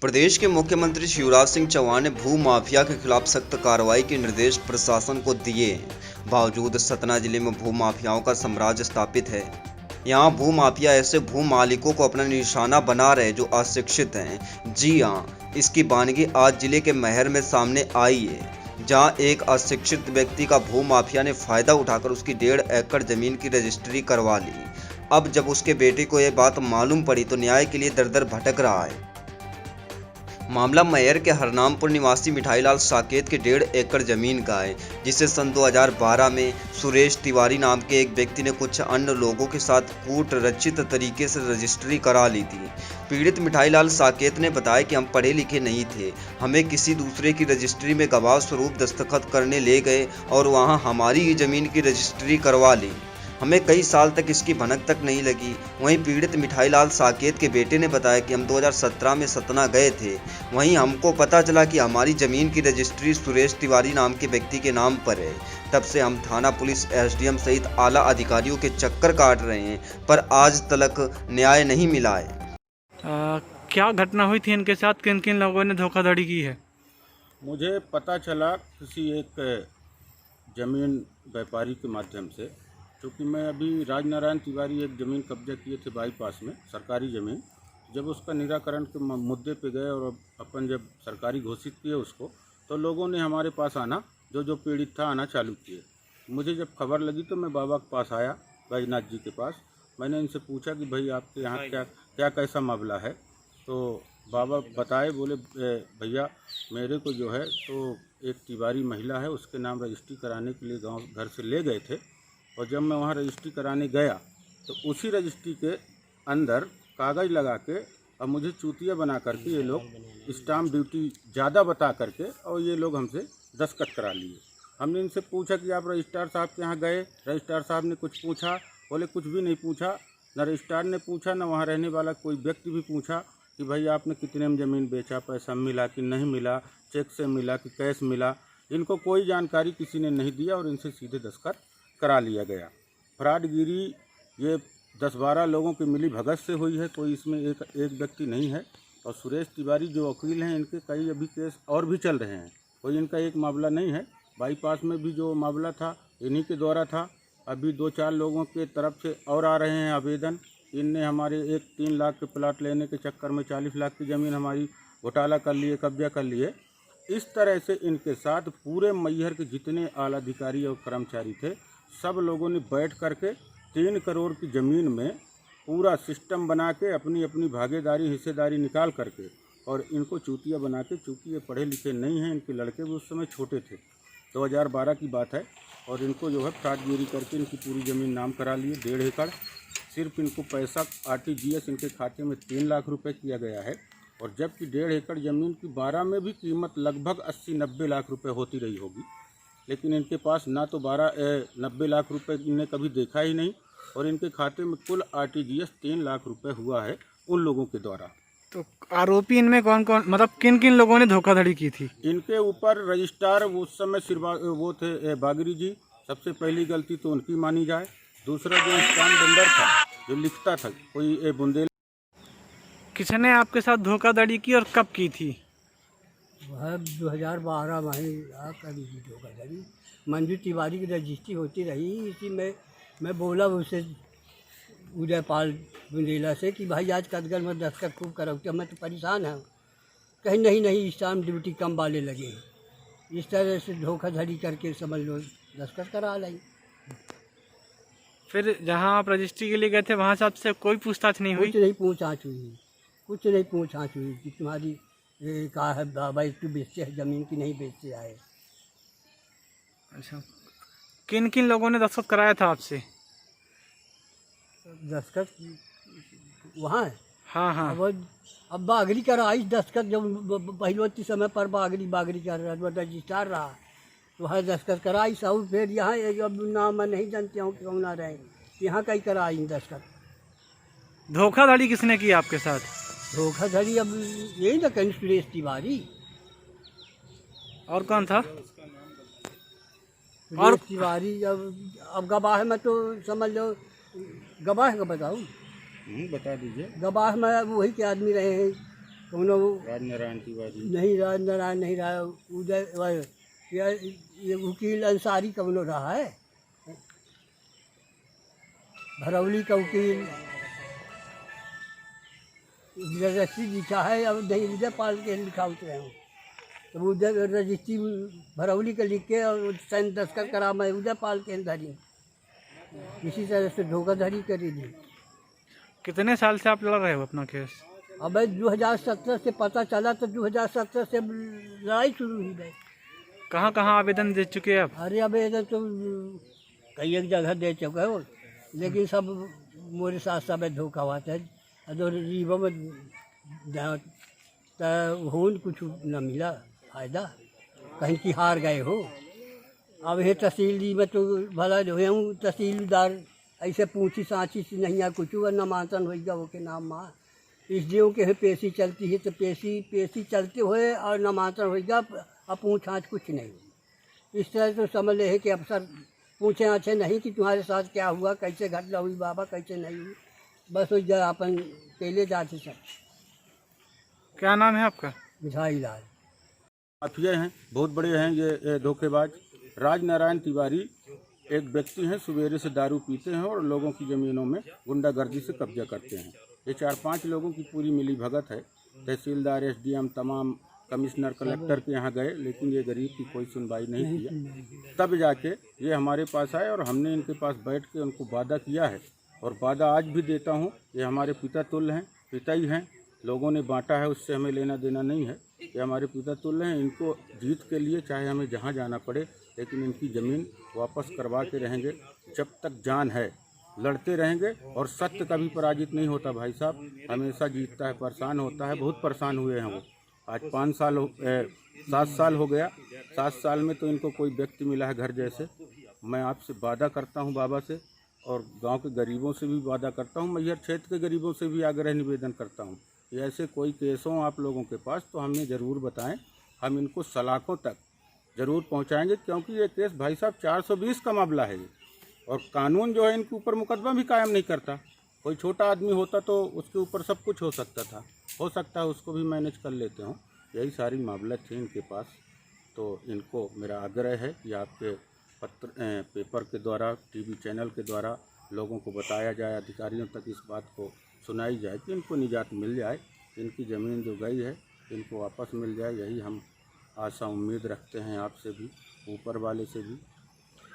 प्रदेश के मुख्यमंत्री शिवराज सिंह चौहान ने भू माफिया के खिलाफ सख्त कार्रवाई के निर्देश प्रशासन को दिए हैं। बावजूद सतना जिले में भू माफियाओं का साम्राज्य स्थापित है। यहाँ भू माफिया ऐसे भू मालिकों को अपना निशाना बना रहे जो अशिक्षित हैं। जी हाँ, इसकी वानगी आज जिले के मैहर में सामने आई है, जहाँ एक अशिक्षित व्यक्ति का भू माफिया ने फायदा उठाकर उसकी 1.5 एकड़ जमीन की रजिस्ट्री करवा ली। अब जब उसके बेटे को यह बात मालूम पड़ी तो न्याय के लिए दर दर भटक रहा है। मामला मैहर के हरनामपुर निवासी मिठाईलाल साकेत के 1.5 एकड़ जमीन का है, जिसे सन 2012 में सुरेश तिवारी नाम के एक व्यक्ति ने कुछ अन्य लोगों के साथ कूट रचित तरीके से रजिस्ट्री करा ली थी। पीड़ित मिठाईलाल साकेत ने बताया कि हम पढ़े लिखे नहीं थे, हमें किसी दूसरे की रजिस्ट्री में गवाह स्वरूप दस्तखत करने ले गए और वहां हमारी ही जमीन की रजिस्ट्री करवा ली। हमें कई साल तक इसकी भनक तक नहीं लगी। वहीं पीड़ित मिठाईलाल साकेत के बेटे ने बताया कि हम 2017 में सतना गए थे, वहीं हमको पता चला कि हमारी ज़मीन की रजिस्ट्री सुरेश तिवारी नाम के व्यक्ति के नाम पर है। तब से हम थाना पुलिस, एसडीएम सहित आला अधिकारियों के चक्कर काट रहे हैं, पर आज तक न्याय नहीं मिला है। क्या घटना हुई थी इनके साथ, किन किन लोगों ने धोखाधड़ी की है? मुझे पता चला किसी एक ज़मीन व्यापारी के माध्यम से, क्योंकि मैं अभी राजनारायण तिवारी एक ज़मीन कब्जा किए थे बाईपास में, सरकारी ज़मीन। जब उसका निराकरण के मुद्दे पे गए और अपन जब सरकारी घोषित किए उसको, तो लोगों ने हमारे पास आना, जो पीड़ित था आना चालू किए। मुझे जब खबर लगी तो मैं बाबा के पास आया, बैजनाथ जी के पास। मैंने इनसे पूछा कि भाई आपके यहाँ क्या कैसा मामला है। तो बाबा बताए, बोले भैया मेरे को जो है तो एक तिवारी महिला है, उसके नाम रजिस्ट्री कराने के लिए गाँव घर से ले गए थे। और जब मैं वहाँ रजिस्ट्री कराने गया तो उसी रजिस्ट्री के अंदर कागज़ लगा के अब मुझे चूतिया बना करके ये लोग स्टाम्प ड्यूटी ज़्यादा बता करके और ये लोग हमसे दस्तखत करा लिए। हमने इनसे पूछा कि आप रजिस्ट्रार साहब के यहाँ गए? रजिस्ट्रार साहब ने कुछ पूछा? बोले कुछ भी नहीं पूछा। न रजिस्ट्रार ने पूछा, न वहाँ रहने वाला कोई व्यक्ति भी पूछा कि भाई आपने कितने में ज़मीन बेचा, पैसा मिला कि नहीं मिला, चेक से मिला कि कैश मिला। इनको कोई जानकारी किसी ने नहीं दिया और इनसे सीधे दस्तखत करा लिया गया। फ्रॉडगिरी ये 10-12 लोगों की मिली भगत से हुई है, कोई इसमें एक व्यक्ति नहीं है। और सुरेश तिवारी जो वकील हैं, इनके कई अभी केस और भी चल रहे हैं, कोई इनका एक मामला नहीं है। बाईपास में भी जो मामला था इन्हीं के द्वारा था। अभी 2-4 लोगों के तरफ से और आ रहे हैं आवेदन। इनने हमारे 3 लाख के प्लाट लेने के चक्कर में 40 लाख की ज़मीन हमारी घोटाला कर लिए, कब्जा कर लिए। इस तरह से इनके साथ पूरे मैहर के जितने आला अधिकारी और कर्मचारी थे, सब लोगों ने बैठ करके 3 करोड़ की ज़मीन में पूरा सिस्टम बना के अपनी अपनी भागीदारी हिस्सेदारी निकाल करके और इनको चूतिया बना के, चूँकि ये पढ़े लिखे नहीं हैं, इनके लड़के भी उस समय छोटे थे, 2012 की बात है। और इनको जो है फ्रॉडगिरी करके इनकी पूरी ज़मीन नाम करा लिए, 1.5 एकड़। सिर्फ इनको पैसा RTGS इनके खाते में 3 लाख रुपये किया गया है। और जबकि 1.5 एकड़ ज़मीन की 12 में भी कीमत लगभग 80-90 लाख रुपये होती रही होगी, लेकिन इनके पास ना तो 90 लाख रुपए इन्हें कभी देखा ही नहीं। और इनके खाते में कुल RTGS 3 लाख रुपए हुआ है उन लोगों के द्वारा। तो आरोपी इनमें कौन कौन, मतलब किन किन लोगों ने धोखाधड़ी की थी? इनके ऊपर रजिस्ट्रार उस समय वो थे बागरी जी, सबसे पहली गलती तो उनकी मानी जाए। दूसरा जो स्टैम्प वेंडर था, जो लिखता था, कोई बुंदेल। किसने आपके साथ धोखाधड़ी की और कब की थी? वह 2012 में कभी भी धोखाधड़ी। मंजू तिवारी की रजिस्ट्री होती रही, इसी में मैं बोला उससे, उदयपाल बुंदेला से, कि भाई आज कदगल में दस्तखत खूब कराओ, मैं तो परेशान हूँ। कहीं नहीं स्टाम्प ड्यूटी कम वाले लगे हैं। इस तरह से धोखाधड़ी करके समझ लो दस्तखत करा लाई। फिर जहाँ आप रजिस्ट्री के लिए गए थे वहाँ से आपसे कोई पूछताछ नहीं हुई? कुछ नहीं पूछताछ हुई कि तुम्हारी कहा है भाई तू बेचते है ज़मीन की नहीं बेचते आए। अच्छा, किन किन लोगों ने दस्तखत कराया था आपसे? दस्तखत वहाँ है। हाँ। अब बागरी कराई दस्तखत, जब पहलवती समय पर बागरी कर रहा, रजिस्ट्रार रहा, तो वहाँ दस्तखत कराई सब। फिर यहाँ अब नाम मैं नहीं जानती हूँ क्यों ना रहे, यहाँ कहीं कराई दस्तखत। धोखाधड़ी किसने की आपके साथ? धोखाधड़ी अब यही ना कहीं सुरेश तिवारी। और कौन था? सुरेश तिवारी। अब गवाह में तो समझ लो, गवाह का बताऊँ? बता दीजिए। गवाह में वही के आदमी रहे हैं, कौनो राजनारायण तिवारी नहीं राज नारायण नहीं रहा, उदय ये वकील अंसारी कौनो रहा है, भरौली का वकील रजिस्ट्री लिखा है, अब नहीं उदय पाल के लिखा उतरे हूँ, तो उदय रजिस्ट्री भरौली का लिख के और साइन दस्तखत करा, मैं उदय पाल के धरी, इसी तरह से धोखाधड़ी करी थी। कितने साल से आप लड़ रहे हो अपना केस? अब 2017 से पता चला तो 2017 से लड़ाई शुरू हुई है। कहाँ कहाँ आवेदन दे चुके हैं आप? अरे आवेदन तो कई एक जगह दे चुके हो, लेकिन सब मोरे साथ सब धोखा हुआ था, जो रीबो में हो कुछ न मिला फायदा, कहीं की हार गए हो। अब ये तहसील में तो भला जो है तहसीलदार ऐसे पूछी सांची से नहीं आ कुछ नामांकन होगा वो के नाम माँ इस जो के पेशी चलती है, तो पेशी चलते हुए और नामांकन होगा, अब पूछ आँच कुछ नहीं। इस तरह तो समझ ले है कि अफसर पूछे आँचे नहीं कि तुम्हारे साथ क्या हुआ, कैसे घटना हुई बाबा, कैसे नहीं हुई, बस वो जब अपन केले जाते सब। क्या नाम है आपका? मिठाई लाल। माफिया हैं, बहुत बड़े हैं ये धोखेबाज। राजनारायण तिवारी एक व्यक्ति हैं, सवेरे से दारू पीते हैं और लोगों की ज़मीनों में गुंडागर्दी से कब्जा करते हैं। ये 4-5 लोगों की पूरी मिली भगत है। तहसीलदार, एसडीएम, तमाम कमिश्नर, कलेक्टर के यहाँ गए, लेकिन ये गरीब की कोई सुनवाई नहीं किया। तब जाके ये हमारे पास आए और हमने इनके पास बैठ के उनको वादा किया है, और वादा आज भी देता हूँ। ये हमारे पिता तुल्य हैं, पिता ही हैं, लोगों ने बांटा है, उससे हमें लेना देना नहीं है। ये हमारे पिता तुल्य हैं, इनको जीत के लिए चाहे हमें जहाँ जाना पड़े, लेकिन इनकी ज़मीन वापस करवा के रहेंगे जब तक जान है। लड़ते रहेंगे और सत्य कभी पराजित नहीं होता भाई साहब, हमेशा जीतता है, परेशान होता है। बहुत परेशान हुए हैं वो। आज 7 साल हो गया। 7 साल में तो इनको कोई व्यक्ति मिला है घर जैसे। मैं आपसे वादा करता हूँ बाबा से, और गांव के गरीबों से भी वादा करता हूँ, मैहर क्षेत्र के गरीबों से भी आग्रह निवेदन करता हूँ, ऐसे कोई केस हों आप लोगों के पास तो हमें ज़रूर बताएं, हम इनको सलाखों तक ज़रूर पहुँचाएँगे। क्योंकि ये केस भाई साहब 420 का मामला है ये, और कानून जो है इनके ऊपर मुकदमा भी कायम नहीं करता। कोई छोटा आदमी होता तो उसके ऊपर सब कुछ हो सकता था, हो सकता है उसको भी मैनेज कर लेते हों। यही सारी मामला थी इनके पास। तो इनको मेरा आग्रह है कि आपके पेपर के द्वारा, टीवी चैनल के द्वारा लोगों को बताया जाए, अधिकारियों तक इस बात को सुनाई जाए कि इनको निजात मिल जाए, इनकी ज़मीन जो गई है इनको वापस मिल जाए। यही हम आशा उम्मीद रखते हैं आपसे भी, ऊपर वाले से भी।